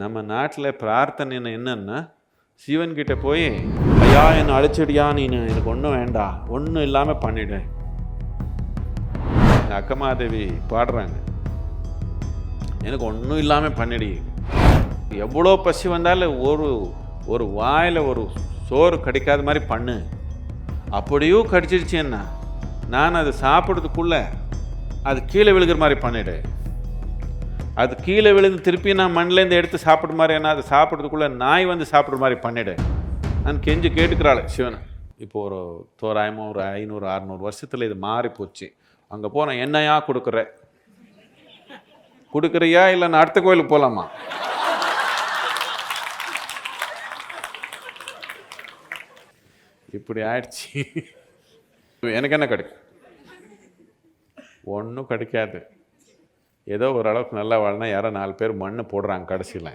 நம்ம நாட்டில் பிரார்த்தனை என்னன்னா, சிவன்கிட்ட போய் ஐயா என்னை அழைச்சிடியா, நீ எனக்கு ஒன்றும் வேண்டாம், ஒன்றும் இல்லாமல் பண்ணிடு. அக்கமாதேவி பாடுறாங்க, எனக்கு ஒன்றும் இல்லாமல் பண்ணிடு. எவ்வளோ பசி வந்தாலும் ஒரு வாயில் ஒரு சோறு கிடைக்காத மாதிரி பண்ணு. அப்படியும் கடிச்சிருச்சேன்னா நான் அதை சாப்பிட்றதுக்குள்ளே அது கீழே விழுகிற மாதிரி பண்ணிவிடு. அது கீழே விழுந்து திருப்பி நான் மண்ணிலேருந்து எடுத்து சாப்பிட்ற மாதிரி, என்ன அதை சாப்பிட்றதுக்குள்ளே நாய் வந்து சாப்பிட்ற மாதிரி பண்ணிவிடு. நான் கெஞ்சி கேட்டுக்கிறாள் சிவனை. இப்போது ஒரு தோராயமாக ஒரு 500-600 வருஷத்தில் இது மாறி போச்சு. அங்கே போனால் என்னையா கொடுக்குறியா இல்லை நான் அடுத்த கோயிலுக்கு போகலாமா? இப்படி ஆயிடுச்சு. எனக்கு என்ன கிடைக்கும்? ஒன்றும் கிடைக்காது. ஏதோ ஓரளவுக்கு நல்லா வாழனா யாரோ 4 பேர் மண்ணு போடுறாங்க கடைசியில்.